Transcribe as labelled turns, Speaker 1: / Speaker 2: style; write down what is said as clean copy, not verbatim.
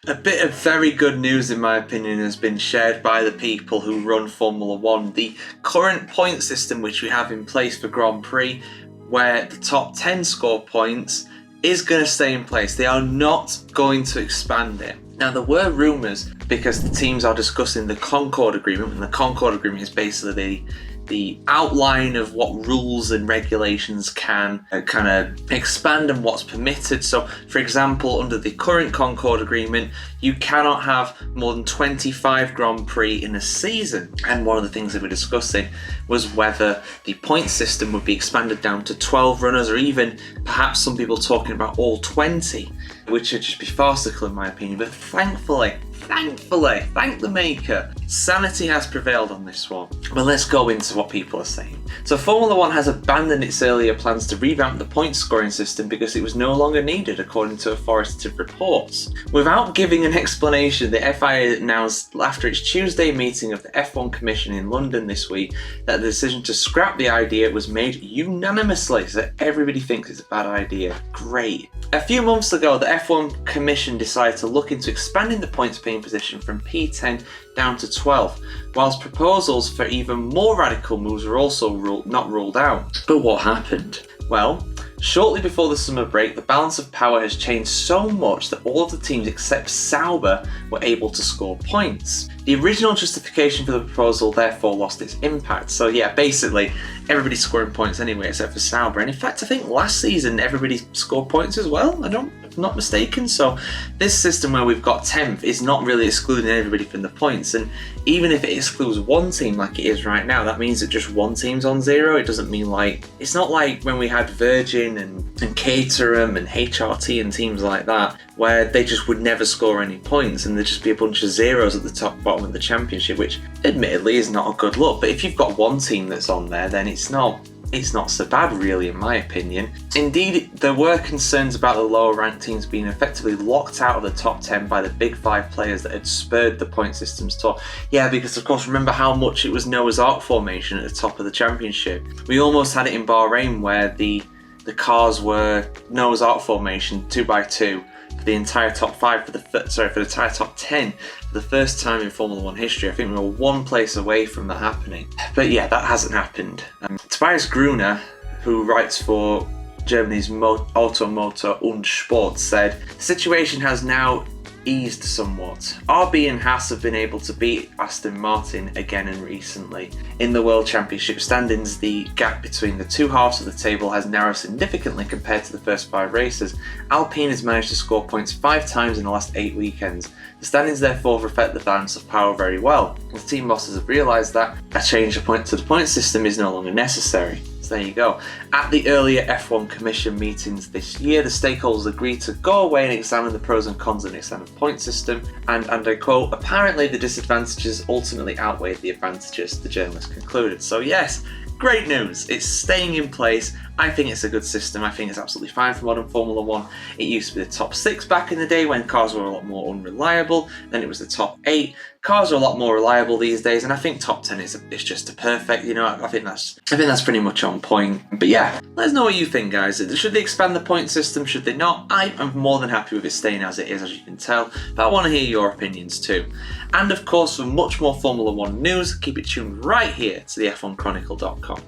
Speaker 1: A bit of very good news, in my opinion, has been shared by the people who run Formula One. The current point system which we have in place for Grand Prix, where the top 10 score points, is going to stay in place. They are not going to expand it. Now, there were rumours because the teams are discussing the Concord Agreement, and the Concord Agreement is basically the outline of what rules and regulations can kind of expand and what's permitted. So, for example, under the current Concord Agreement, you cannot have more than 25 Grand Prix in a season. And one of the things that we're discussing was whether the point system would be expanded down to 12 runners, or even perhaps some people talking about all 20, which would just be farcical in my opinion. But thankfully, thank the maker, sanity has prevailed on this one. But let's go into what people are saying. So Formula One has abandoned its earlier plans to revamp the point scoring system because it was no longer needed, according to authoritative reports. Without giving an explanation, the FIA announced after its Tuesday meeting of the F1 Commission in London this week that the decision to scrap the idea was made unanimously, so everybody thinks it's a bad idea. Great. A few months ago, the F1 Commission decided to look into expanding the points paying position from P10 down to 12, whilst proposals for even more radical moves were also not ruled out. But what happened? Well, shortly before the summer break, the balance of power has changed so much that all of the teams except Sauber were able to score points. The original justification for the proposal therefore lost its impact. So yeah, basically everybody's scoring points anyway except for Sauber. And in fact, I think last season everybody scored points as well, if I'm not mistaken. So this system where we've got 10th is not really excluding everybody from the points. And even if it excludes one team like it is right now, that means that just one team's on zero. It doesn't mean it's not like when we had Virgin and Caterham and HRT and teams like that, where they just would never score any points and there'd just be a bunch of zeros at the bottom of the championship, which admittedly is not a good look. But if you've got one team that's on there, then it's not so bad really, in my opinion. Indeed, there were concerns about the lower ranked teams being effectively locked out of the top 10 by the big 5 players that had spurred the point system's talk. Yeah, because of course remember how much it was Noah's Ark formation at the top of the championship. We almost had it in Bahrain where the cars were Noah's Ark formation 2x2 for the entire top 5 for the entire top 10 for the first time in Formula One history. I think we were one place away from that happening. But yeah, that hasn't happened. Tobias Gruner, who writes for Germany's Automotor und Sport, said, "The situation has now eased somewhat. RB and Haas have been able to beat Aston Martin again and recently. In the World Championship standings, the gap between the two halves of the table has narrowed significantly compared to the first 5 races. Alpine has managed to score points 5 times in the last 8 weekends. The standings therefore reflect the balance of power very well. The team bosses have realised that a change to the point system is no longer necessary." So there you go. At the earlier F1 Commission meetings this year, the stakeholders agreed to go away and examine the pros and cons of the extended point system, and I quote, "Apparently the disadvantages ultimately outweighed the advantages," the journalist concluded. So yes, great news. It's staying in place. I think it's a good system. I think it's absolutely fine for modern Formula One. It used to be the top 6 back in the day when cars were a lot more unreliable. Then it was the top 8. Cars are a lot more reliable these days, and I think top 10 is just a perfect. I think that's pretty much on point. But yeah, let us know what you think, guys. Should they expand the point system? Should they not? I am more than happy with it staying as it is, as you can tell. But I want to hear your opinions too. And of course, for much more Formula One news, keep it tuned right here to the F1Chronicle.com.